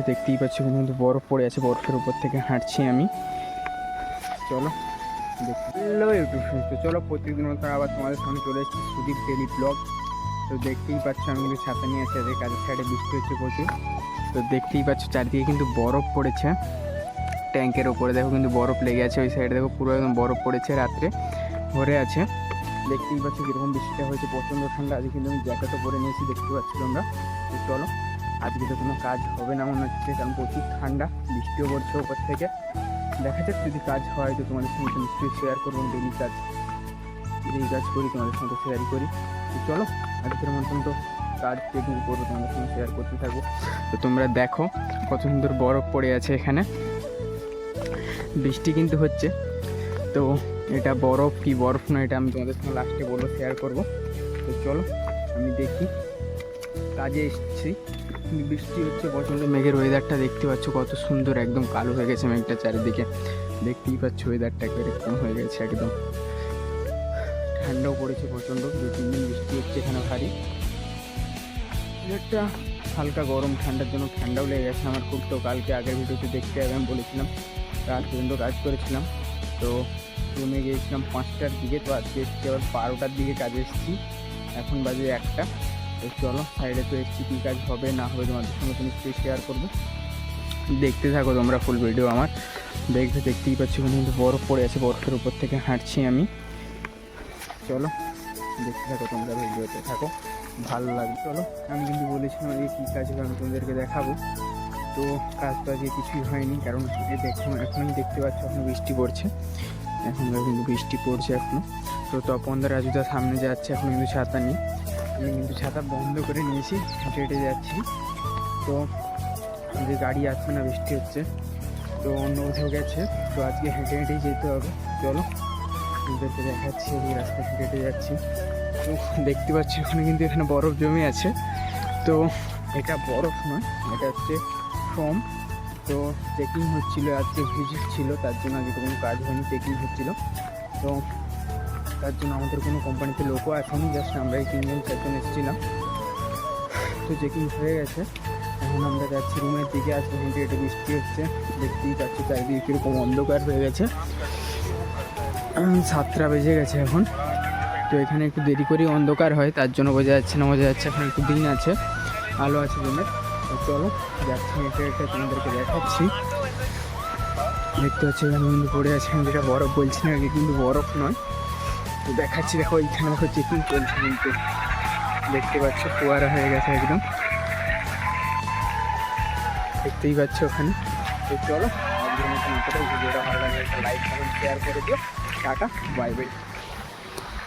দেখতেই পাচ্ছ কিন্তু বরফ পড়ে আছে, বরফের উপর থেকে হাঁটছি আমি। চলো হ্যালো ইউটিউব ফ্রেন্ডস, তো চলো প্রত্যেকদিন মতো আবার তোমাদের সামনে চলে এসেছি সুদীপ ডেলি ব্লগ। তো দেখতেই পাচ্ছ আমি কিন্তু ছাতা নিয়ে আসছি, এদের কাজের সাইডে বৃষ্টি হচ্ছে প্রচুর। তো দেখতেই পাচ্ছ চারদিকে কিন্তু বরফ পড়েছে, ট্যাঙ্কের ওপরে দেখো কিন্তু বরফ লেগে আছে, ওই সাইডে দেখো পুরো একদম বরফ পড়েছে, রাত্রে ভরে আছে। দেখতেই পাচ্ছ কীরকম বৃষ্টিটা হয়েছে, প্রচণ্ড ঠান্ডা। আজকে কিন্তু আমি জ্যাকেটও পরে নিয়েছি, দেখতে পাচ্ছ তোমরা। তো চলো, আজকে তো কোনো কাজ হবে না মনে হচ্ছে, কারণ প্রচুর ঠান্ডা, বৃষ্টিও পড়ছে ওপর থেকে। দেখা যাক যদি কাজ হয় তো তোমাদের সঙ্গে নিশ্চয়ই শেয়ার করবো। ডেলি কাজ করি, তোমাদের সঙ্গে শেয়ারই করি। তো চলো, আজকের মতন তো কাজ যেটুকু করবো তোমাদের সঙ্গে শেয়ার করতে থাকবো। তো তোমরা দেখো কত সুন্দর বরফ পড়ে আছে এখানে, বৃষ্টি কিন্তু হচ্ছে। তো এটা বরফ কি বরফ না, এটা আমি তোমাদের সঙ্গে লাস্টে বলবো, শেয়ার করবো। তো চলো আমি দেখি, কাজে এসেছি, বৃষ্টি হচ্ছে প্রচণ্ড, মেঘের ওয়েদারটা দেখতে পাচ্ছ কত সুন্দর, একদম কালো হয়ে গেছে মেঘটা চারিদিকে, দেখতেই পাচ্ছ ওয়েদারটা এরকম হয়ে গেছে, একদম ঠান্ডাও পড়েছে প্রচণ্ড। 2-3 দিন বৃষ্টি হচ্ছে এখানে ভারী, একটা হালকা গরম ঠান্ডার জন্য ঠান্ডাও লেগে গেছে আমার খুব। তো কালকে আগের ভিডিওতে দেখতে হবে, আমি বলেছিলাম রাত পর্যন্ত কাজ করেছিলাম। তো রুমে গিয়েছিলাম 5টার দিকে, তো আজকে এসেছি আবার 12টার দিকে কাজে এসেছি, এখন বাজে 1টা। তো চলো সাইডে তো এসেছি, কী কাজ হবে না হবে তোমাদের সঙ্গে তো নিশ্চয়ই শেয়ার করবো, দেখতে থাকো তোমরা ফুল ভিডিও আমার। দেখতেই পাচ্ছি কিন্তু বরফ পড়ে আছে, বরফের উপর থেকে হাঁটছি আমি। চলো দেখতে থাকো তোমরা, ভিডিওতে থাকো, ভালো লাগবে। চলো, আমি কিন্তু বলেছিলাম আজকে কী কাজ হবে আমি তোমাদেরকে দেখাবো। তো কাজ তো আজকে কিছুই হয়নি, কারণ এখনই দেখতে পাচ্ছ এখনও বৃষ্টি পড়ছে, কিন্তু বৃষ্টি পড়ছে এখনও। তো তপনদা রাজুদা সামনে যাচ্ছে, এখন কিন্তু ছাতা নেই, আমি কিন্তু ছাতা বন্ধ করে নিয়েছি, হেঁটে যাচ্ছি। তো যে গাড়ি আসছে না, বৃষ্টি হচ্ছে, তো অন্য কোথাও গেছে, তো আজকে হেঁটেই যেতে হবে। চলো ওদেরকে দেখাচ্ছি, এই রাস্তা হেঁটে যাচ্ছি। তো দেখতে পাচ্ছি এখানে বরফ জমে আছে। তো এটা বরফ নয়, এটা হচ্ছে ফোম। তো চেকিং হচ্ছিলো, আজকে ভিজিট ছিল, তার জন্য আজকে কোনো কাজ হয়নি, চেকিং হচ্ছিলো। তো তার জন্য আমাদের কোনো কোম্পানিতে লোকও আসেনি, জাস্ট আমরা এই 3-4জন এসেছিলাম। তো চেকিং হয়ে গেছে, এখন আমরা যাচ্ছি রুমের দিকে। আজকে হেঁটে বৃষ্টি হচ্ছে, দেখতেই পাচ্ছি চারিদিকে কীরকম অন্ধকার হয়ে গেছে, 7টা বেজে গেছে এখন। তো এখানে একটু দেরি করেই অন্ধকার হয়, তার জন্য বোঝা যাচ্ছে এখন একটু দিন আছে, আলো আছে রুমের। তো চলো যাচ্ছি, হেঁটে তোমাদেরকে দেখাচ্ছি। দেখতে পাচ্ছি এখানে কিন্তু পড়ে আছে, যেটা বরফ বলছি না, কিন্তু বরফ নয়। তো দেখাচ্ছি, দেখো এইখানে দেখো চেকিং চলছে, কিন্তু দেখতে পাচ্ছ ফোয়ারা হয়ে গেছে একদম, দেখতেই পাচ্ছ ওখানে। তো চলো, ভিডিওটা ভালো লাগে একটা লাইক কমেন্ট শেয়ার করে দিও। Tata, bye bye.